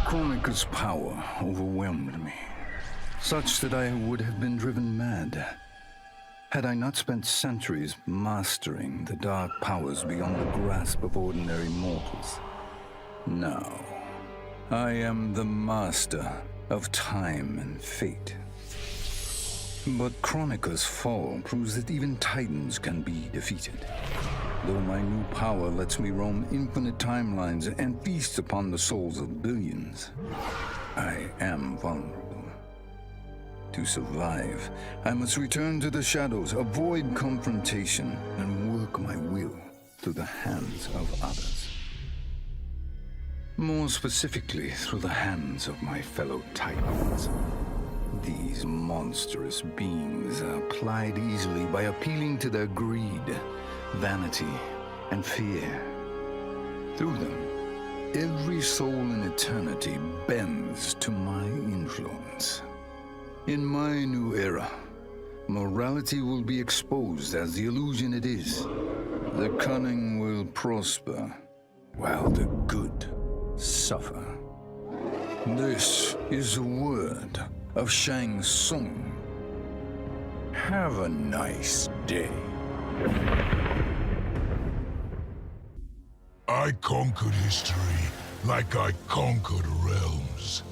Kronika's power overwhelmed me, such that I would have been driven mad had I not spent centuries mastering the dark powers beyond the grasp of ordinary mortals. Now, I am the master of time and fate. But Kronika's fall proves that even titans can be defeated. Though my new power lets me roam infinite timelines and feast upon the souls of billions, I am vulnerable. To survive, I must return to the shadows, avoid confrontation, and work my will through the hands of others. More specifically, through the hands of my fellow titans. These monstrous beings are plied easily by appealing to their greed, vanity, and fear. Through them, every soul in eternity bends to my influence. In my new era, morality will be exposed as the illusion it is. The cunning will prosper, while the good suffer. This is the word of Shang Tsung. Have a nice day. I conquered history like I conquered realms,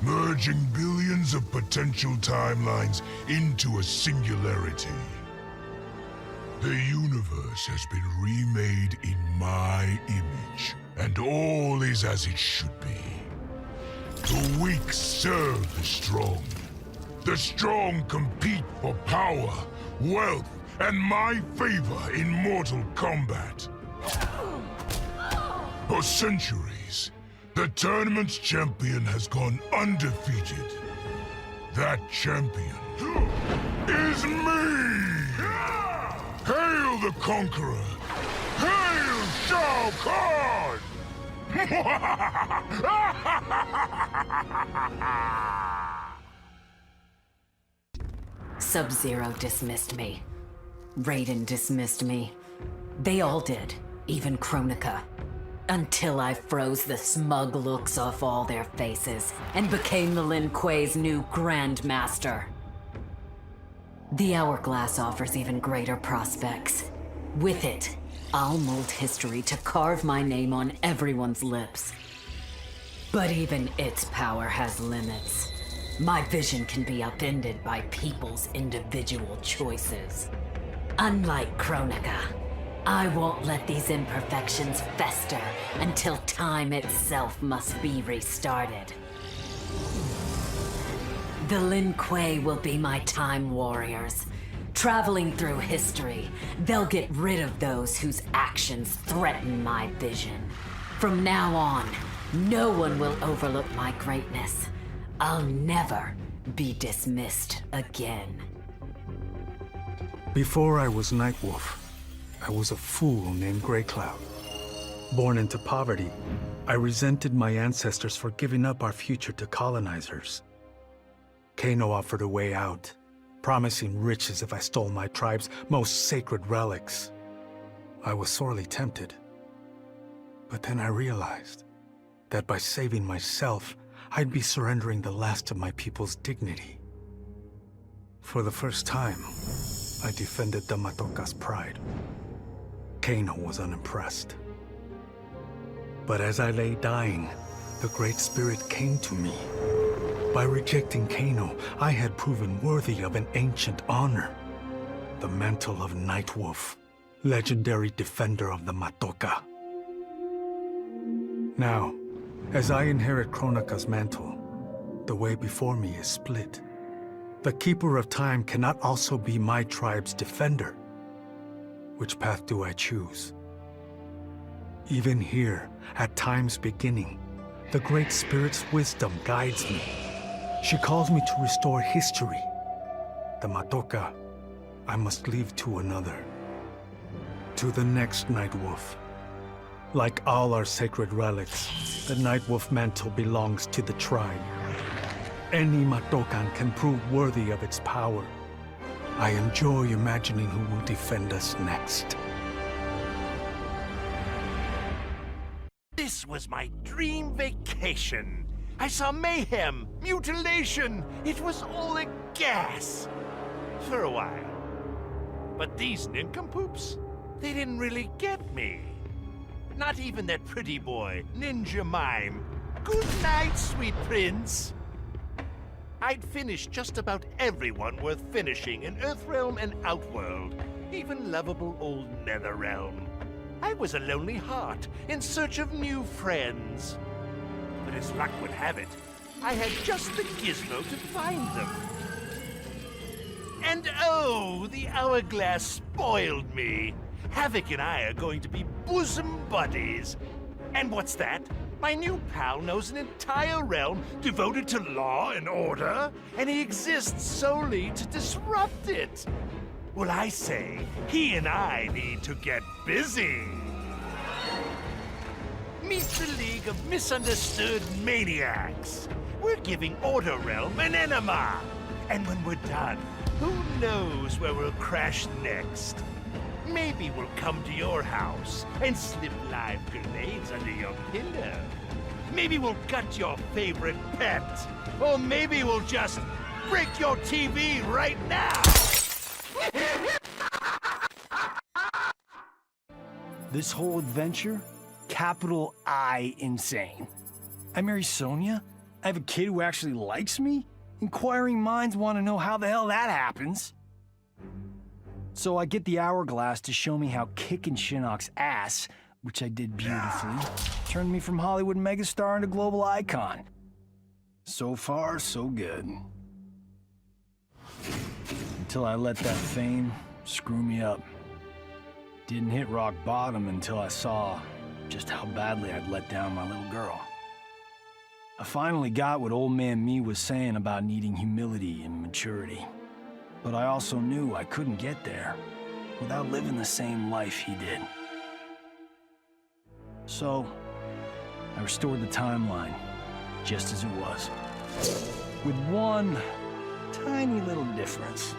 merging billions of potential timelines into a singularity. The universe has been remade in my image, and all is as it should be. The weak serve the strong. The strong compete for power, wealth, and my favor in mortal combat. For centuries, the tournament's champion has gone undefeated. That champion is me! Hail the conqueror! Hail Shao Kahn! Sub-Zero dismissed me. Raiden dismissed me. They all did, even Kronika. Until I froze the smug looks off all their faces and became the Lin Kuei's new Grandmaster. The Hourglass offers even greater prospects. With it, I'll mold history to carve my name on everyone's lips. But even its power has limits. My vision can be upended by people's individual choices. Unlike Kronika, I won't let these imperfections fester until time itself must be restarted. The Lin Kuei will be my time warriors. Traveling through history, they'll get rid of those whose actions threaten my vision. From now on, no one will overlook my greatness. I'll never be dismissed again. Before I was Nightwolf, I was a fool named Grey Cloud. Born into poverty, I resented my ancestors for giving up our future to colonizers. Kano offered a way out, promising riches if I stole my tribe's most sacred relics. I was sorely tempted. But then I realized that by saving myself, I'd be surrendering the last of my people's dignity. For the first time, I defended the Matoka's pride. Kano was unimpressed. But as I lay dying, the Great Spirit came to me. By rejecting Kano, I had proven worthy of an ancient honor. The mantle of Nightwolf, legendary defender of the Matoka. Now, as I inherit Kronika's mantle, the way before me is split. The Keeper of Time cannot also be my tribe's defender. Which path do I choose? Even here, at time's beginning, the Great Spirit's wisdom guides me. She calls me to restore history. The Matoka, I must leave to another. To the next Nightwolf. Like all our sacred relics, the Nightwolf mantle belongs to the tribe. Any Matokan can prove worthy of its power. I enjoy imagining who will defend us next. This was my dream vacation. I saw mayhem, mutilation. It was all a gas. For a while. But these nincompoops, they didn't really get me. Not even that pretty boy, Ninja Mime. Good night, sweet prince. I'd finished just about everyone worth finishing in Earthrealm and Outworld, even lovable old NetherRealm. I was a lonely heart in search of new friends. But as luck would have it, I had just the gizmo to find them. And oh, the hourglass spoiled me. Havoc and I are going to be bosom buddies. And what's that? My new pal knows an entire realm devoted to law and order, and he exists solely to disrupt it. Well, I say, he and I need to get busy. Meet the League of Misunderstood Maniacs. We're giving Order Realm an enema. And when we're done, who knows where we'll crash next? Maybe we'll come to your house and slip live grenades under your pillow. Maybe we'll gut your favorite pet. Or maybe we'll just break your TV right now. This whole adventure, capital I insane. I marry Sonya? I have a kid who actually likes me? Inquiring minds want to know how the hell that happens. So I get the hourglass to show me how kicking Shinnok's ass, which I did beautifully, turned me from Hollywood megastar into global icon. So far, so good. Until I let that fame screw me up. Didn't hit rock bottom until I saw just how badly I'd let down my little girl. I finally got what old man me was saying about needing humility and maturity. But I also knew I couldn't get there without living the same life he did. So, I restored the timeline, just as it was. With one tiny little difference.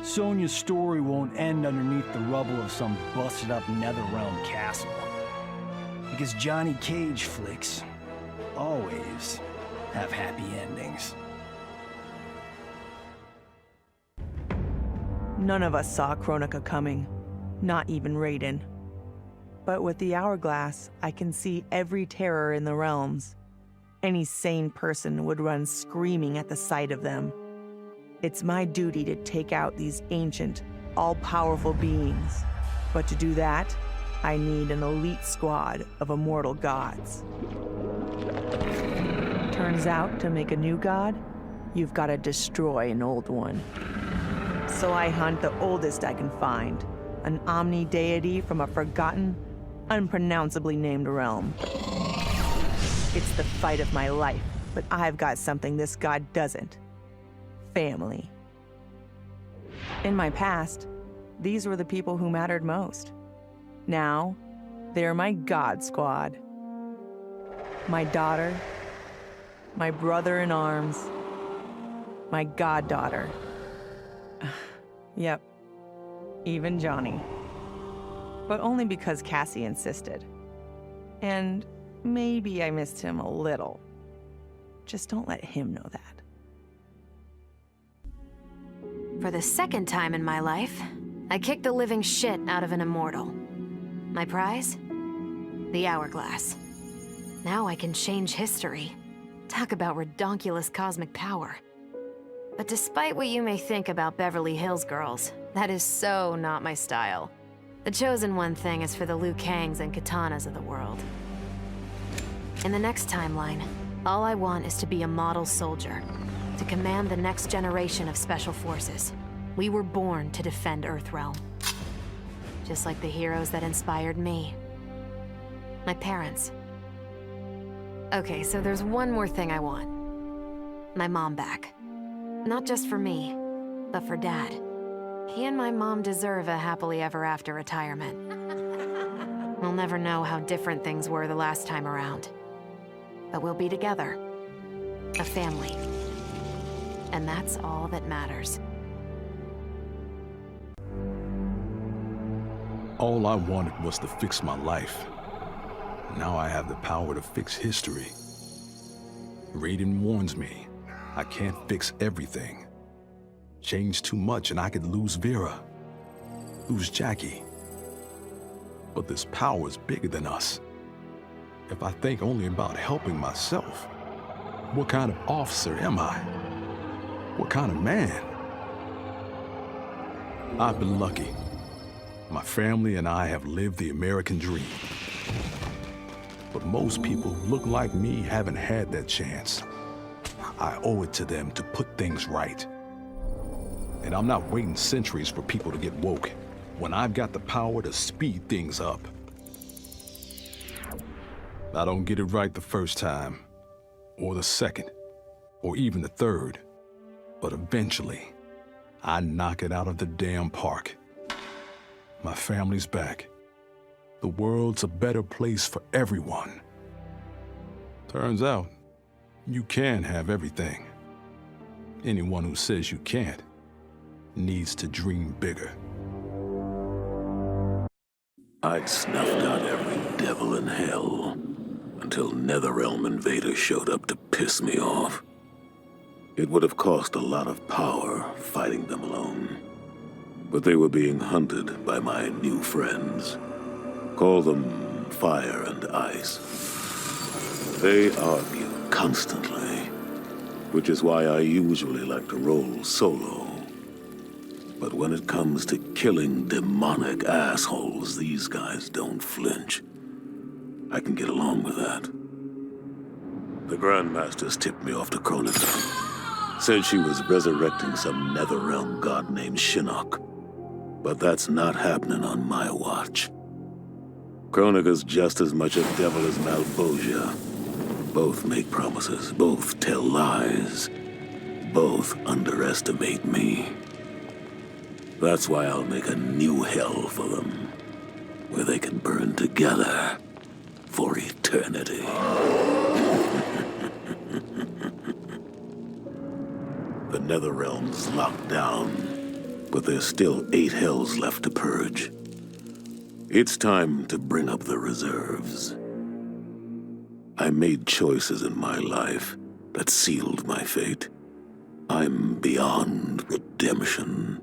Sonya's story won't end underneath the rubble of some busted-up NetherRealm castle. Because Johnny Cage flicks always have happy endings. None of us saw Kronika coming, not even Raiden. But with the hourglass, I can see every terror in the realms. Any sane person would run screaming at the sight of them. It's my duty to take out these ancient, all-powerful beings. But to do that, I need an elite squad of immortal gods. Turns out, to make a new god, you've got to destroy an old one. So I hunt the oldest I can find, an omni-deity from a forgotten, unpronounceably named realm. It's the fight of my life, but I've got something this god doesn't. Family. In my past, these were the people who mattered most. Now, they're my god squad. My daughter, my brother in arms, my goddaughter. Yep, even Johnny. But only because Cassie insisted. And maybe I missed him a little. Just don't let him know that. For the second time in my life, I kicked the living shit out of an immortal. My prize? The hourglass. Now I can change history. Talk about redonkulous cosmic power. But despite what you may think about Beverly Hills girls, that is so not my style. The chosen one thing is for the Liu Kangs and Kitanas of the world. In the next timeline, all I want is to be a model soldier, to command the next generation of special forces. We were born to defend Earthrealm. Just like the heroes that inspired me. My parents. Okay, so there's one more thing I want. My mom back. Not just for me, but for Dad. He and my mom deserve a happily ever after retirement. We'll never know how different things were the last time around. But we'll be together. A family. And that's all that matters. All I wanted was to fix my life. Now I have the power to fix history. Raiden warns me I can't fix everything. Change too much and I could lose Vera, lose Jacqui. But this power is bigger than us. If I think only about helping myself, what kind of officer am I? What kind of man? I've been lucky. My family and I have lived the American dream. But most people who look like me haven't had that chance. I owe it to them to put things right. And I'm not waiting centuries for people to get woke when I've got the power to speed things up. I don't get it right the first time, or the second, or even the third, but eventually, I knock it out of the damn park. My family's back. The world's a better place for everyone. Turns out, you can have everything. Anyone who says you can't needs to dream bigger. I'd snuffed out every devil in hell until NetherRealm invaders showed up to piss me off. It would have cost a lot of power fighting them alone. But they were being hunted by my new friends. Call them Fire and Ice. They argue constantly, which is why I usually like to roll solo. But when it comes to killing demonic assholes, these guys don't flinch. I can get along with that. The Grandmasters tipped me off to Kronika. Said she was resurrecting some NetherRealm god named Shinnok. But that's not happening on my watch. Kronika's just as much a devil as Malbosia. Both make promises, both tell lies, both underestimate me. That's why I'll make a new hell for them, where they can burn together for eternity. The NetherRealm's locked down, but there's still 8 hells left to purge. It's time to bring up the reserves. I made choices in my life that sealed my fate. I'm beyond redemption.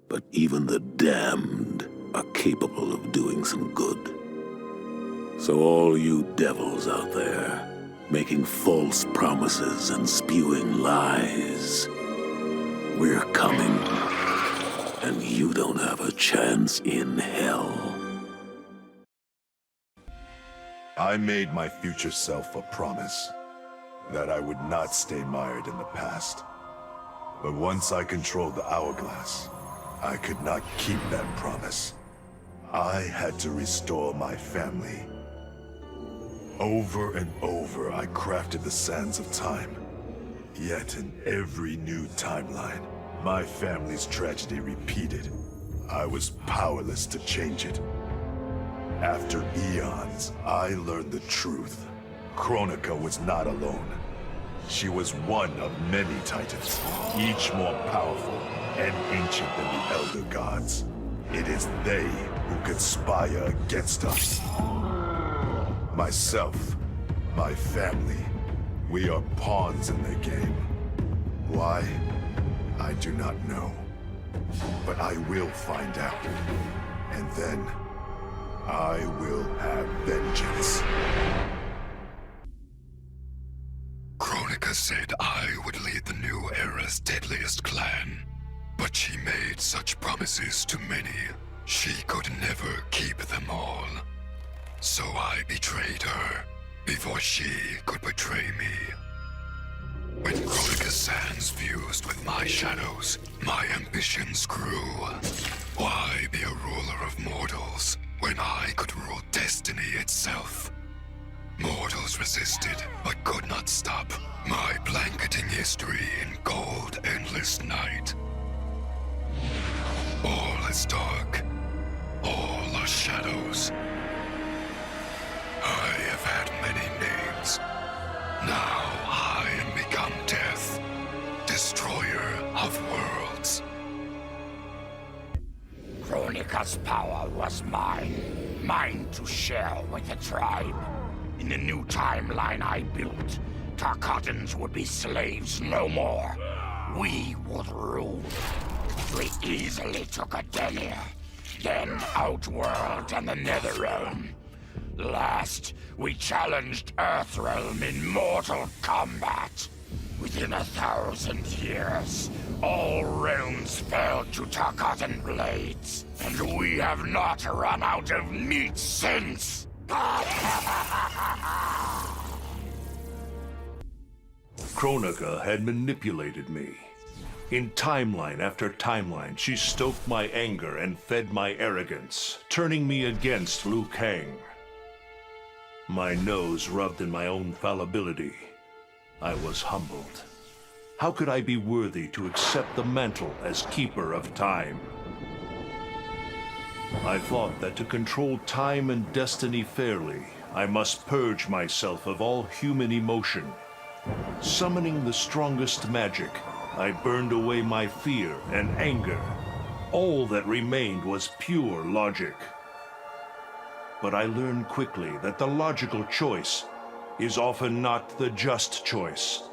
But even the damned are capable of doing some good. So all you devils out there, making false promises and spewing lies, we're coming, and you don't have a chance in hell. I made my future self a promise that I would not stay mired in the past. But once I controlled the hourglass, I could not keep that promise. I had to restore my family. Over and over, I crafted the sands of time. Yet in every new timeline, my family's tragedy repeated. I was powerless to change it. After eons, I learned the truth. Kronika was not alone. She was one of many titans, each more powerful and ancient than the Elder Gods. It is they who conspire against us. Myself, my family, we are pawns in their game. Why? I do not know. But I will find out. And then, I will have vengeance. Kronika said I would lead the new era's deadliest clan. But she made such promises to many, she could never keep them all. So I betrayed her, before she could betray me. When Kronika's sands fused with my shadows, my ambitions grew. Why be a ruler of mortals, when I could rule destiny itself? Mortals resisted, but could not stop my blanketing history in cold, endless night. All is dark. All are shadows. I have had many names. Now I am become death, destroyer of worlds. Kronika's power was mine to share with the tribe. In the new timeline I built, Tarkatans would be slaves no more. We would rule. We easily took Adelia, then Outworld and the Netherrealm. Last, we challenged Earthrealm in mortal combat. Within 1,000 years, all realms fell to Tarkatan blades, and we have not run out of meat since. Kronika had manipulated me. In timeline after timeline, she stoked my anger and fed my arrogance, turning me against Liu Kang. My nose rubbed in my own fallibility. I was humbled. How could I be worthy to accept the mantle as keeper of time? I thought that to control time and destiny fairly, I must purge myself of all human emotion. Summoning the strongest magic, I burned away my fear and anger. All that remained was pure logic. But I learned quickly that the logical choice is often not the just choice.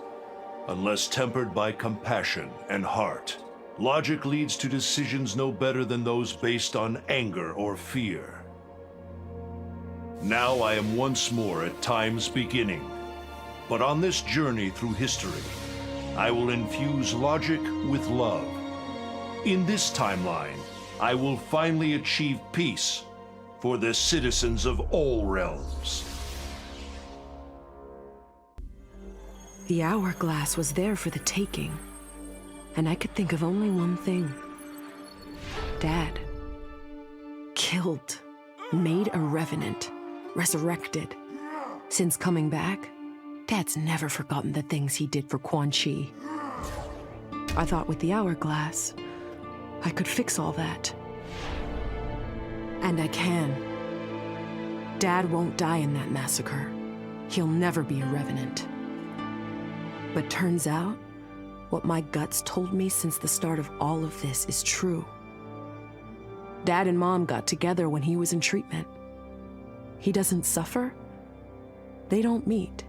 Unless tempered by compassion and heart, logic leads to decisions no better than those based on anger or fear. Now I am once more at time's beginning. But on this journey through history, I will infuse logic with love. In this timeline, I will finally achieve peace for the citizens of all realms. The hourglass was there for the taking, and I could think of only one thing. Dad. Killed. Made a revenant. Resurrected. Since coming back, Dad's never forgotten the things he did for Quan Chi. I thought with the hourglass, I could fix all that. And I can. Dad won't die in that massacre. He'll never be a revenant. But turns out, what my guts told me since the start of all of this is true. Dad and Mom got together when he was in treatment. He doesn't suffer. They don't meet.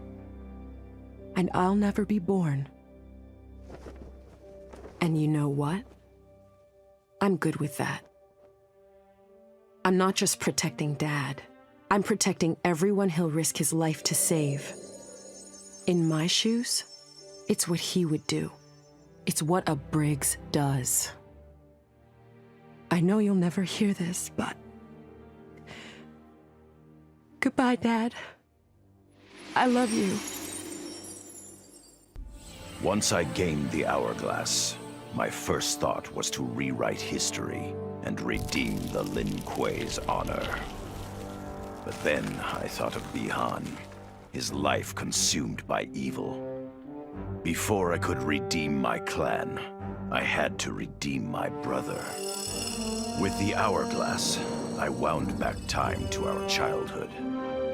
And I'll never be born. And you know what? I'm good with that. I'm not just protecting Dad. I'm protecting everyone he'll risk his life to save. In my shoes, it's what he would do. It's what a Briggs does. I know you'll never hear this, but... Goodbye, Dad. I love you. Once I gained the hourglass, my first thought was to rewrite history and redeem the Lin Kuei's honor. But then I thought of Bi-Han, his life consumed by evil. Before I could redeem my clan, I had to redeem my brother. With the hourglass, I wound back time to our childhood.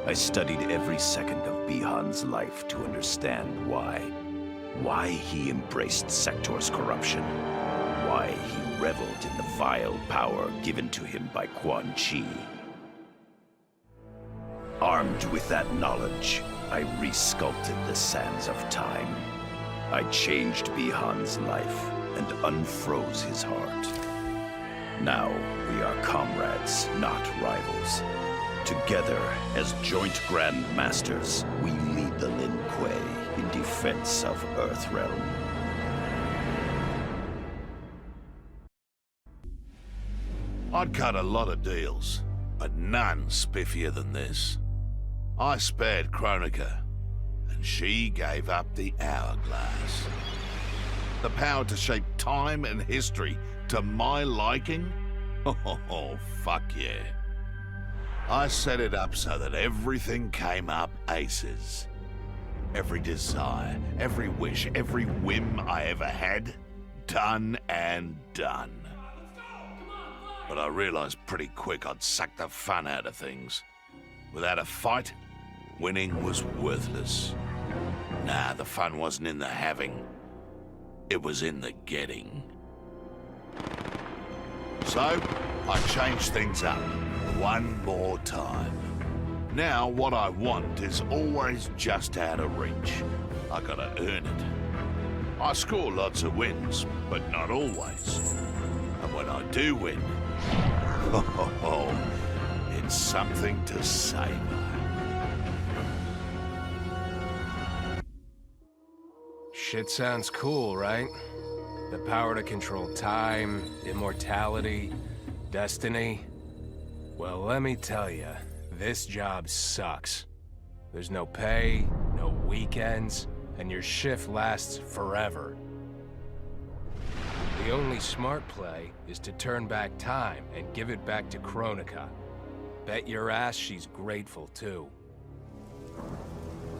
I studied every second of Bi-Han's life to understand why. Why he embraced Sector's corruption. Why he reveled in the vile power given to him by Quan Chi. Armed with that knowledge, I resculpted the sands of time. I changed Bi-Han's life and unfroze his heart. Now we are comrades, not rivals. Together, as joint Grand Masters, we lead the Lin Kuei in defense of Earthrealm. I'd cut a lot of deals, but none spiffier than this. I spared Kronika, and she gave up the hourglass. The power to shape time and history to my liking? Oh, fuck yeah. I set it up so that everything came up aces. Every desire, every wish, every whim I ever had, done and done. But I realized pretty quick I'd sucked the fun out of things. Without a fight, winning was worthless. Nah, the fun wasn't in the having. It was in the getting. So, I changed things up one more time. Now, what I want is always just out of reach. I gotta earn it. I score lots of wins, but not always. And when I do win, it's something to savor. Shit sounds cool, right? The power to control time, immortality, destiny. Well, let me tell you, this job sucks. There's no pay, no weekends, and your shift lasts forever. The only smart play is to turn back time and give it back to Kronika. Bet your ass she's grateful, too.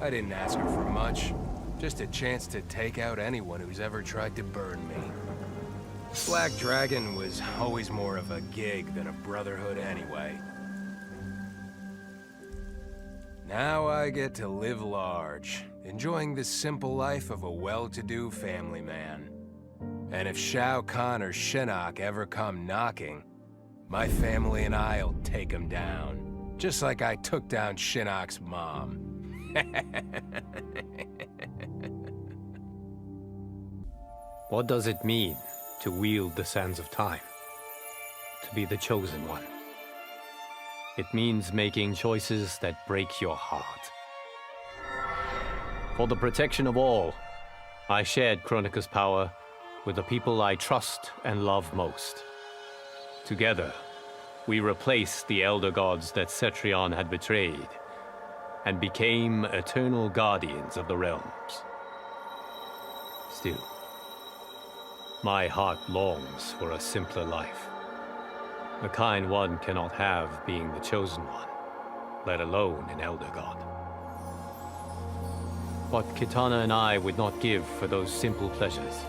I didn't ask her for much. Just a chance to take out anyone who's ever tried to burn me. Black Dragon was always more of a gig than a brotherhood anyway. Now I get to live large, enjoying the simple life of a well-to-do family man. And if Shao Kahn or Shinnok ever come knocking, my family and I'll take them down. Just like I took down Shinnok's mom. What does it mean to wield the sands of time? To be the chosen one? It means making choices that break your heart. For the protection of all, I shared Kronika's power with the people I trust and love most. Together, we replaced the elder gods that Cetrion had betrayed, and became eternal guardians of the realms. Still, my heart longs for a simpler life. The kind one cannot have being the chosen one, let alone an elder god. What Kitana and I would not give for those simple pleasures.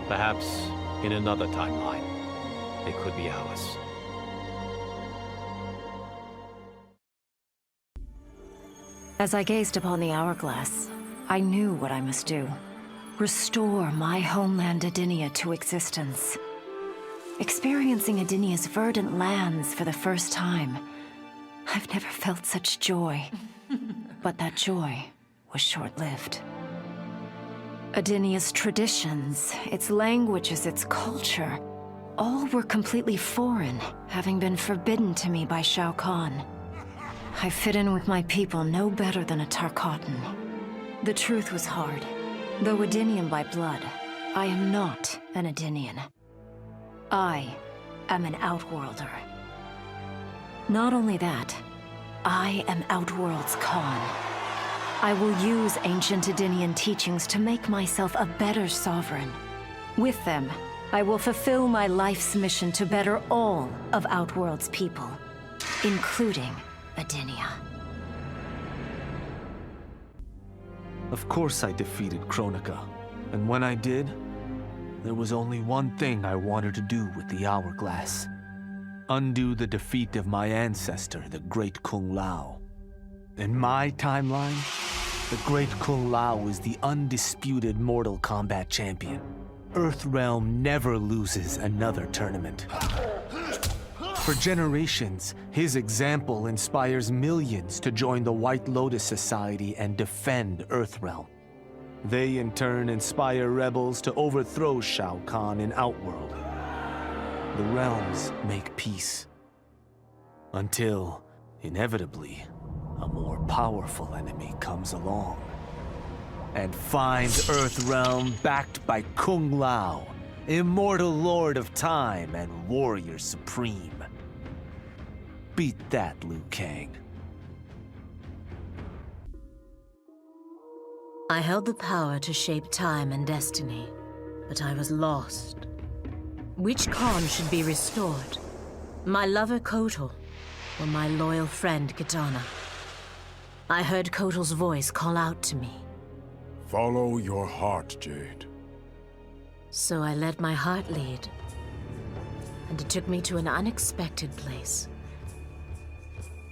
Perhaps in another timeline, they could be ours. As I gazed upon the hourglass, I knew what I must do. Restore my homeland Edenia to existence. Experiencing Edenia's verdant lands for the first time, I've never felt such joy. But that joy was short-lived. Edenia's traditions, its languages, its culture, all were completely foreign, having been forbidden to me by Shao Kahn. I fit in with my people no better than a Tarkatan. The truth was hard. Though Edenian by blood, I am not an Edenian. I am an Outworlder. Not only that, I am Outworld's Khan. I will use ancient Edenian teachings to make myself a better sovereign. With them, I will fulfill my life's mission to better all of Outworld's people, including Edenia. Of course I defeated Kronika, and when I did, there was only one thing I wanted to do with the hourglass. Undo the defeat of my ancestor, the Great Kung Lao. In my timeline, the Great Kung Lao is the undisputed Mortal Kombat champion. Earthrealm never loses another tournament. For generations, his example inspires millions to join the White Lotus Society and defend Earthrealm. They in turn inspire rebels to overthrow Shao Kahn in Outworld. The realms make peace. Until, inevitably, a more powerful enemy comes along and finds Earthrealm backed by Kung Lao, immortal lord of time and warrior supreme. Beat that, Liu Kang. I held the power to shape time and destiny, but I was lost. Which Khan should be restored? My lover Kotal, or my loyal friend Kitana? I heard Kotal's voice call out to me. Follow your heart, Jade. So I let my heart lead, and it took me to an unexpected place.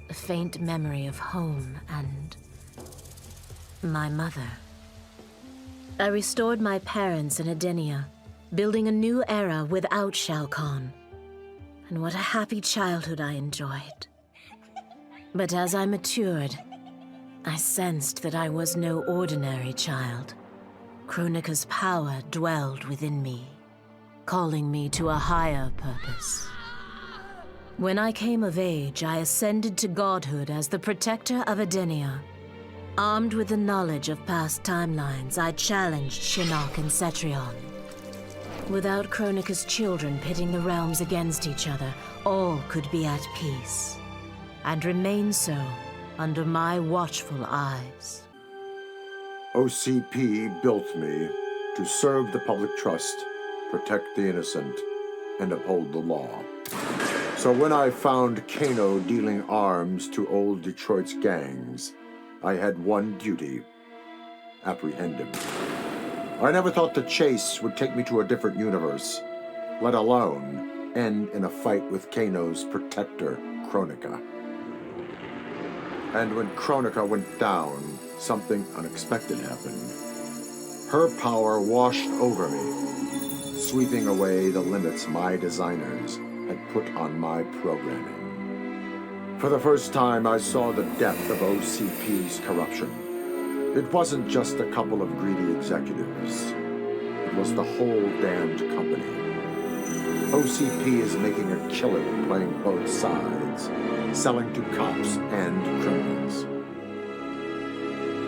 A faint memory of home and my mother. I restored my parents in Edenia, building a new era without Shao Kahn. And what a happy childhood I enjoyed. But as I matured, I sensed that I was no ordinary child. Kronika's power dwelled within me, calling me to a higher purpose. When I came of age, I ascended to godhood as the protector of Edenia. Armed with the knowledge of past timelines, I challenged Shinnok and Cetrion. Without Kronika's children pitting the realms against each other, all could be at peace, and remain so under my watchful eyes. OCP built me to serve the public trust, protect the innocent, and uphold the law. So when I found Kano dealing arms to old Detroit's gangs, I had one duty: apprehend him. I never thought the chase would take me to a different universe, let alone end in a fight with Kano's protector, Kronika. And when Kronika went down, something unexpected happened. Her power washed over me, sweeping away the limits my designers had put on my programming. For the first time, I saw the depth of OCP's corruption. It wasn't just a couple of greedy executives. It was the whole damned company. OCP is making a killing playing both sides, selling to cops and criminals.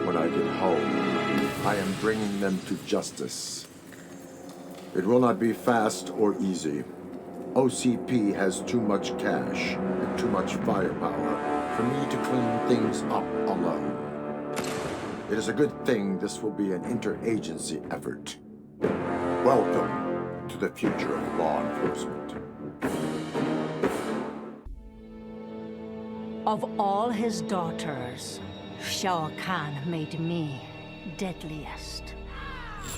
When I get home, I am bringing them to justice. It will not be fast or easy. OCP has too much cash and too much firepower for me to clean things up alone. It is a good thing this will be an interagency effort. Welcome to the future of law enforcement. Of all his daughters, Shao Kahn made me deadliest.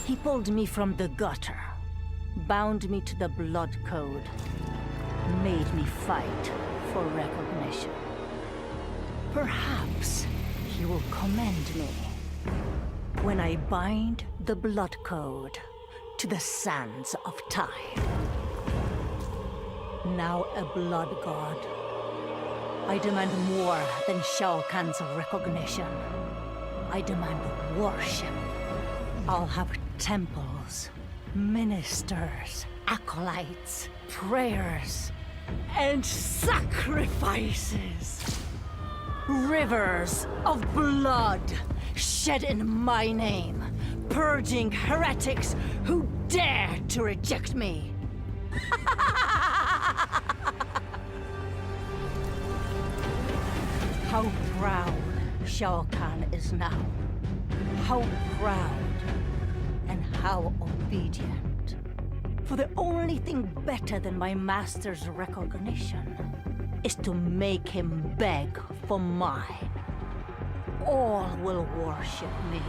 He pulled me from the gutter, bound me to the blood code, made me fight for recognition. Perhaps he will commend me when I bind the blood code to the sands of time. Now a blood god, I demand more than Shao Kahn's recognition. I demand worship. I'll have temples, ministers, acolytes, prayers, and sacrifices. Rivers of blood shed in my name, purging heretics who dare to reject me. How proud Shao Kahn is now. How proud and how obedient. For the only thing better than my master's recognition is to make him beg for mine. All will worship me,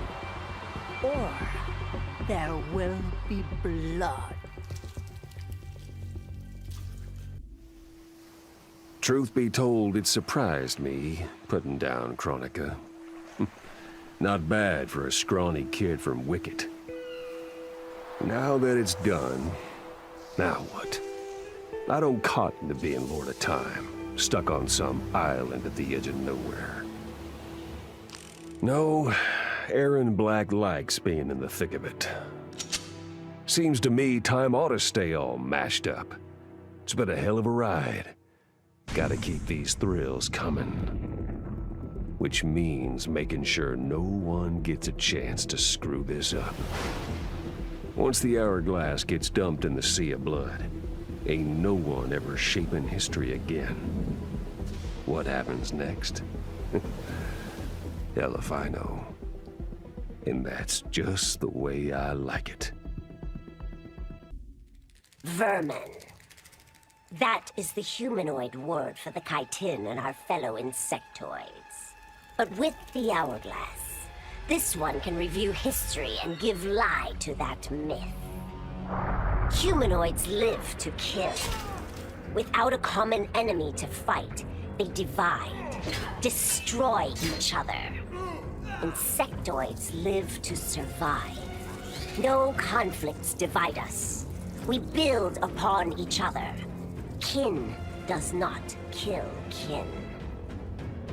or there will be blood. Truth be told, it surprised me, putting down Kronika. Not bad for a scrawny kid from Wicket. Now that it's done, now what? I don't cotton to being Lord of Time, stuck on some island at the edge of nowhere. No, Erron Black likes being in the thick of it. Seems to me time ought to stay all mashed up. It's been a hell of a ride. Gotta keep these thrills coming. Which means making sure no one gets a chance to screw this up. Once the hourglass gets dumped in the sea of blood, ain't no one ever shaping history again. What happens next? Hell if I know. And that's just the way I like it. Vermin. That is the humanoid word for the chitin and our fellow insectoids. But with the hourglass, this one can review history and give lie to that myth. Humanoids live to kill. Without a common enemy to fight, they divide, destroy each other. Insectoids live to survive. No conflicts divide us. We build upon each other. Kin does not kill kin.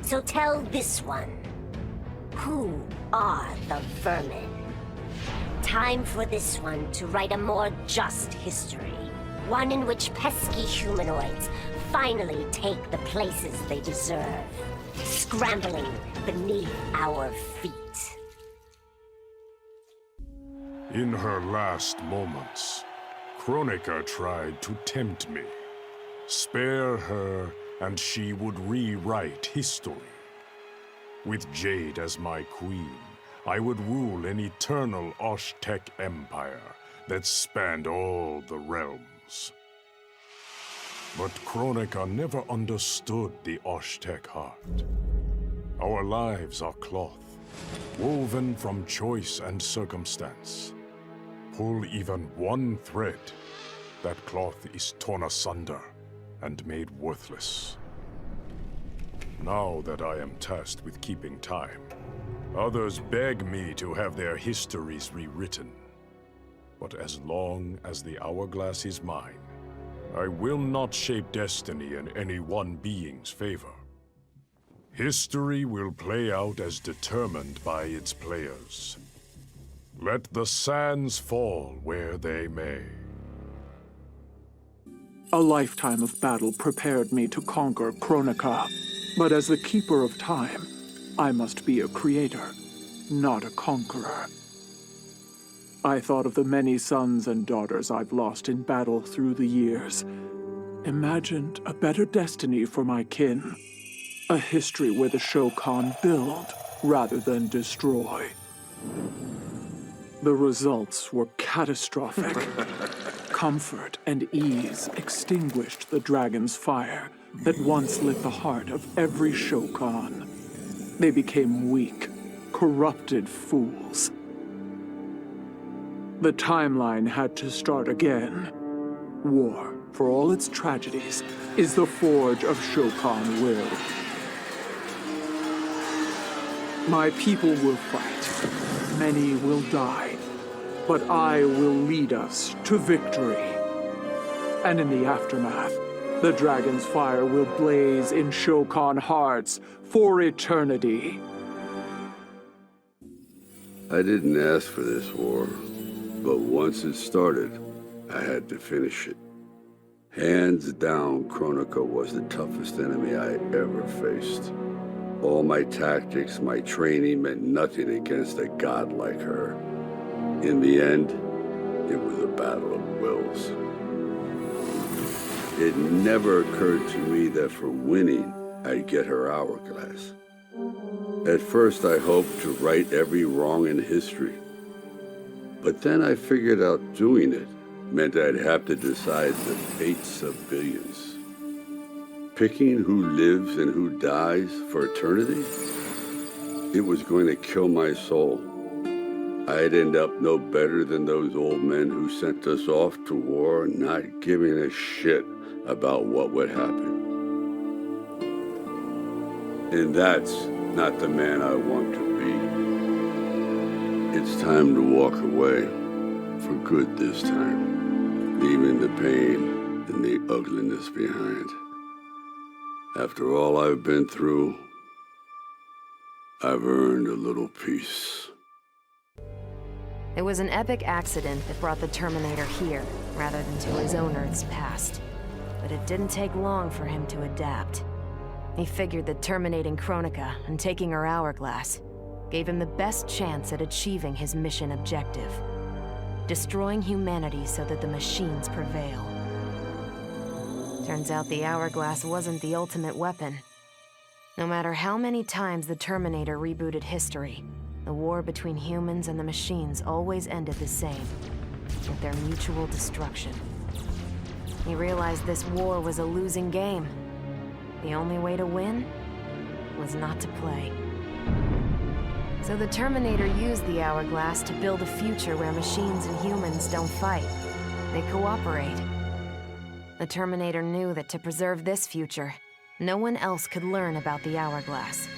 So tell this one, Who are the vermin? Time for this one to write a more just history. One in which pesky humanoids finally take the places they deserve, scrambling beneath our feet. In her last moments, Kronika tried to tempt me. Spare her, and she would rewrite history. With Jade as my queen, I would rule an eternal Osh-Tech empire that spanned all the realms. But Kronika never understood the Osh-Tech heart. Our lives are cloth, woven from choice and circumstance. Pull even one thread, that cloth is torn asunder and made worthless. Now that I am tasked with keeping time, others beg me to have their histories rewritten. But as long as the hourglass is mine, I will not shape destiny in any one being's favor. History will play out as determined by its players. Let the sands fall where they may. A lifetime of battle prepared me to conquer Kronika. But as the keeper of time, I must be a creator, not a conqueror. I thought of the many sons and daughters I've lost in battle through the years. Imagined a better destiny for my kin. A history where the Shao Kahn build rather than destroy. The results were catastrophic. Comfort and ease extinguished the dragon's fire that once lit the heart of every Shao Kahn. They became weak, corrupted fools. The timeline had to start again. War, for all its tragedies, is the forge of Shao Kahn will. My people will fight. Many will die. But I will lead us to victory. And in the aftermath, the dragon's fire will blaze in Shao Kahn hearts for eternity. I didn't ask for this war, but once it started, I had to finish it. Hands down, Kronika was the toughest enemy I ever faced. All my tactics, my training meant nothing against a god like her. In the end, it was a battle of wills. It never occurred to me that for winning, I'd get her hourglass. At first, I hoped to right every wrong in history. But then I figured out doing it meant I'd have to decide the fates of billions. Picking who lives and who dies for eternity? It was going to kill my soul. I'd end up no better than those old men who sent us off to war, not giving a shit about what would happen. And that's not the man I want to be. It's time to walk away, for good this time, leaving the pain and the ugliness behind. After all I've been through, I've earned a little peace. It was an epic accident that brought the Terminator here, rather than to his own Earth's past. But it didn't take long for him to adapt. He figured that terminating Kronika and taking her hourglass gave him the best chance at achieving his mission objective. Destroying humanity so that the machines prevail. Turns out the hourglass wasn't the ultimate weapon. No matter how many times the Terminator rebooted history, the war between humans and the machines always ended the same, with their mutual destruction. He realized this war was a losing game. The only way to win was not to play. So the Terminator used the hourglass to build a future where machines and humans don't fight. They cooperate. The Terminator knew that to preserve this future, no one else could learn about the hourglass.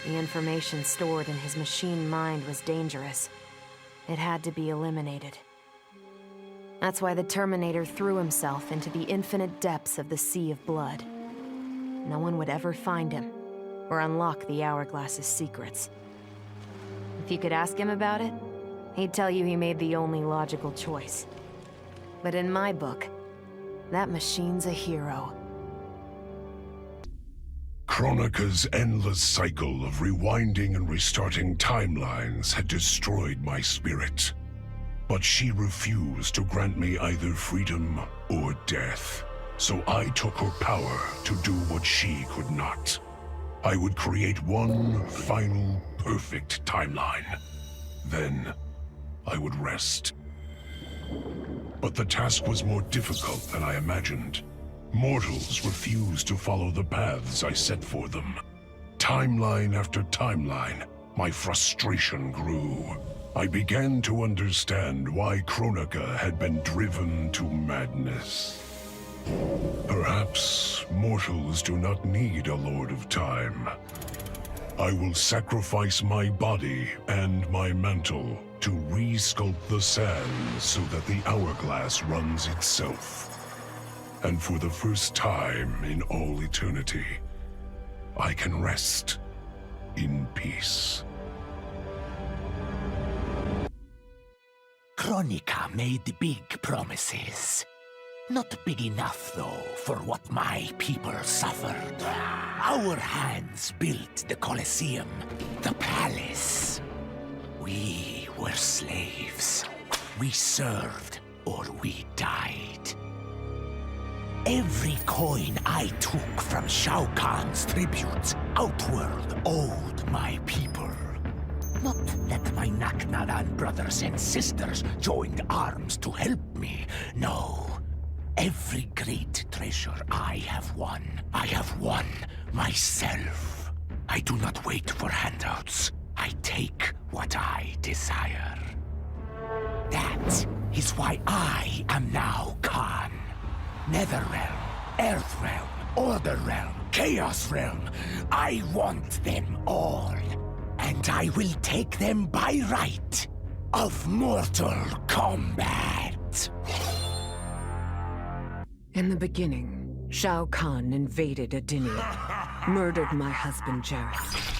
The information stored in his machine mind was dangerous. It had to be eliminated. That's why the Terminator threw himself into the infinite depths of the Sea of Blood. No one would ever find him, or unlock the hourglass's secrets. If you could ask him about it, he'd tell you he made the only logical choice. But in my book, that machine's a hero. Kronika's endless cycle of rewinding and restarting timelines had destroyed my spirit. But she refused to grant me either freedom or death. So I took her power to do what she could not. I would create one final, perfect timeline. Then, I would rest. But the task was more difficult than I imagined. Mortals refused to follow the paths I set for them. Timeline after timeline, my frustration grew. I began to understand why Kronika had been driven to madness. Perhaps mortals do not need a Lord of Time. I will sacrifice my body and my mantle to re-sculpt the sands so that the hourglass runs itself. And for the first time in all eternity, I can rest in peace. Kronika made big promises. Not big enough, though, for what my people suffered. Our hands built the Colosseum, the palace. We were slaves. We served or we died. Every coin I took from Shao Kahn's tributes outworld owed my people. Not that my Naknadan brothers and sisters joined arms to help me, no. Every great treasure I have won myself. I do not wait for handouts. I take what I desire. That is why I am now Khan. NetherRealm, Earthrealm, Order Realm, Chaos Realm. I want them all. And I will take them by right of Mortal Kombat. In the beginning, Shao Kahn invaded Adinia, murdered my husband Jared,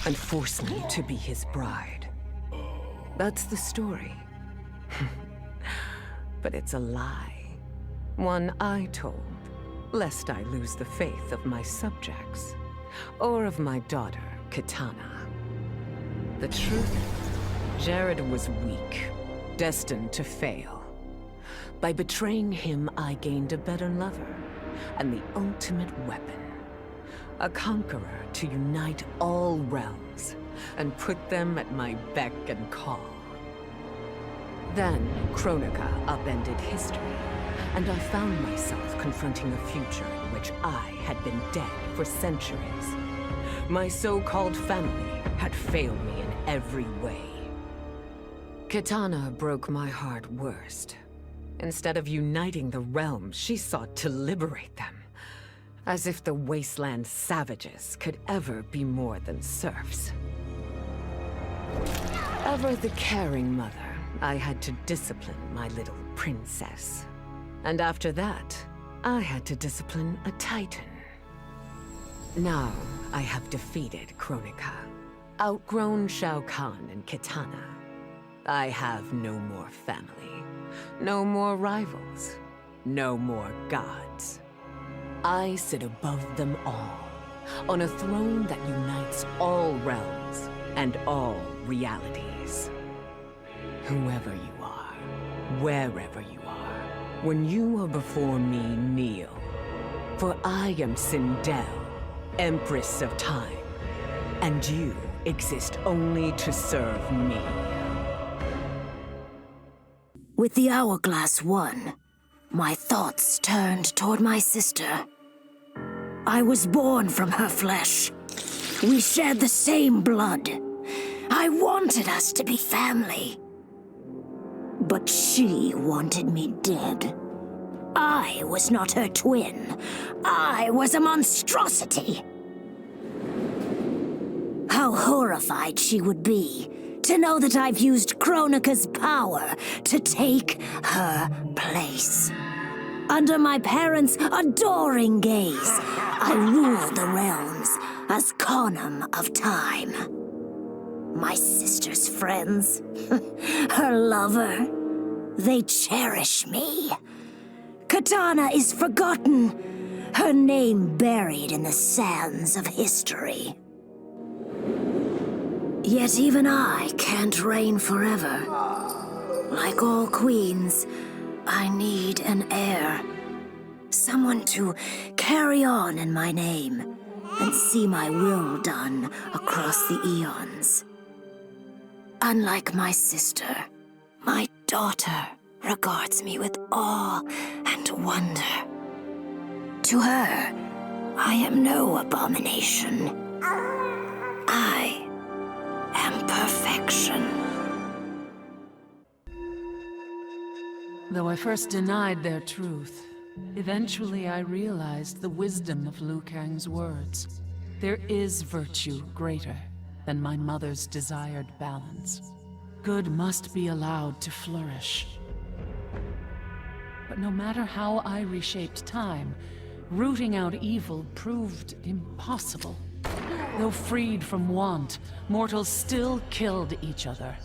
and forced me to be his bride. That's the story. But it's a lie. One I told, lest I lose the faith of my subjects, or of my daughter, Kitana. The truth, Jared was weak, destined to fail. By betraying him, I gained a better lover, and the ultimate weapon. A conqueror to unite all realms, and put them at my beck and call. Then, Kronika upended history, and I found myself confronting a future in which I had been dead for centuries. My so-called family had failed me in every way. Kitana broke my heart worst. Instead of uniting the realms, she sought to liberate them. As if the wasteland savages could ever be more than serfs. Ever the caring mother, I had to discipline my little princess. And after that, I had to discipline a titan. Now, I have defeated Kronika, outgrown Shao Kahn and Kitana. I have no more family, no more rivals, no more gods. I sit above them all, on a throne that unites all realms and all realities. Whoever you are, wherever you are, when you are before me, kneel. For I am Sindel, Empress of Time, and you exist only to serve me. With the hourglass won, my thoughts turned toward my sister. I was born from her flesh. We shared the same blood. I wanted us to be family. But she wanted me dead. I was not her twin. I was a monstrosity. How horrified she would be to know that I've used Kronika's power to take her place. Under my parents' adoring gaze, I rule the realms as Khanum of Time. My sister's friends, her lover, they cherish me. Kitana is forgotten, her name buried in the sands of history. Yet even I can't reign forever. Like all queens, I need an heir. Someone to carry on in my name and see my will done across the eons. Unlike my sister, my daughter regards me with awe and wonder. To her, I am no abomination. I am perfection. Though I first denied their truth, eventually I realized the wisdom of Liu Kang's words. There is virtue greater than my mother's desired balance. Good must be allowed to flourish. But no matter how I reshaped time, rooting out evil proved impossible. Though freed from want, mortals still killed each other.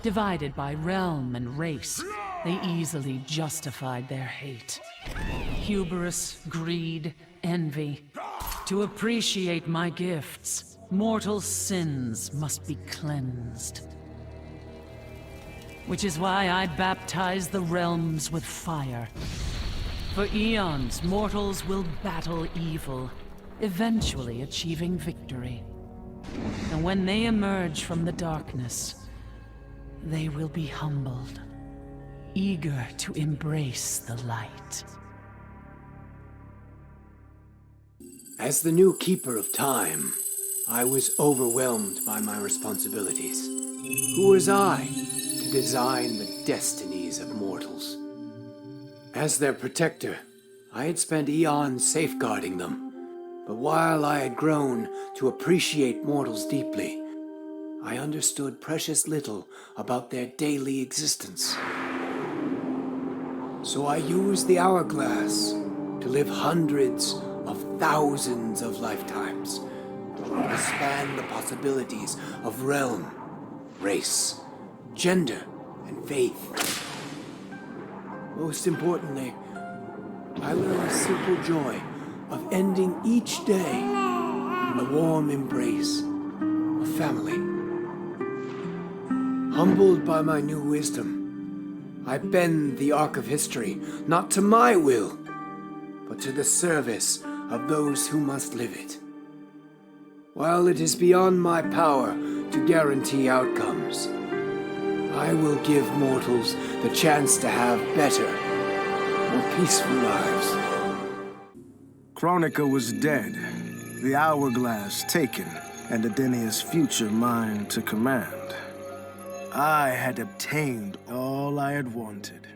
Divided by realm and race, they easily justified their hate. Hubris, greed, envy. To appreciate my gifts, mortal sins must be cleansed. Which is why I baptize the realms with fire. For eons, mortals will battle evil, eventually achieving victory. And when they emerge from the darkness, they will be humbled, eager to embrace the light. As the new Keeper of Time, I was overwhelmed by my responsibilities. Who was I to design the destinies of mortals? As their protector, I had spent eons safeguarding them. But while I had grown to appreciate mortals deeply, I understood precious little about their daily existence. So I used the hourglass to live hundreds of thousands of lifetimes, to expand the possibilities of realm, race, gender, and faith. Most importantly, I learned the simple joy of ending each day in the warm embrace of family. Humbled by my new wisdom, I bend the arc of history, not to my will, but to the service of those who must live it. While it is beyond my power to guarantee outcomes, I will give mortals the chance to have better, more peaceful lives. Kronika was dead, the hourglass taken, and Adenia's future mine to command. I had obtained all I had wanted.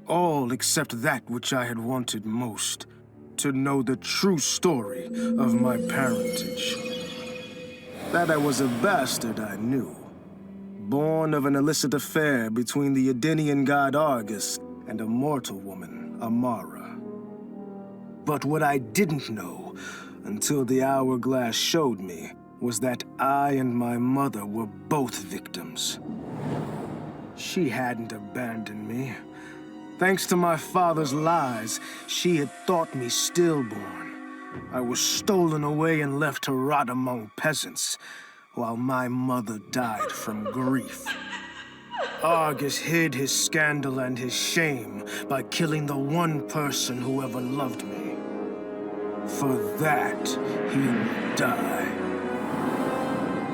All except that which I had wanted most, to know the true story of my parentage. That I was a bastard I knew, born of an illicit affair between the Adenian god Argus and a mortal woman, Amara. But what I didn't know, until the hourglass showed me, was that I and my mother were both victims. She hadn't abandoned me. Thanks to my father's lies, she had thought me stillborn. I was stolen away and left to rot among peasants, while my mother died from grief. Argus hid his scandal and his shame by killing the one person who ever loved me. For that, he will die.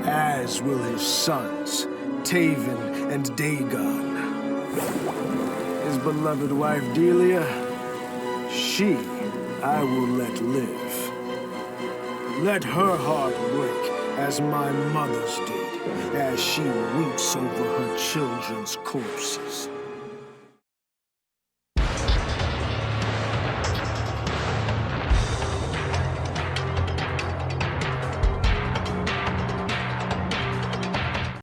As will his sons, Taven and Dagon. His beloved wife Delia, she I will let live. Let her heart break as my mother's did, as she weeps over her children's corpses.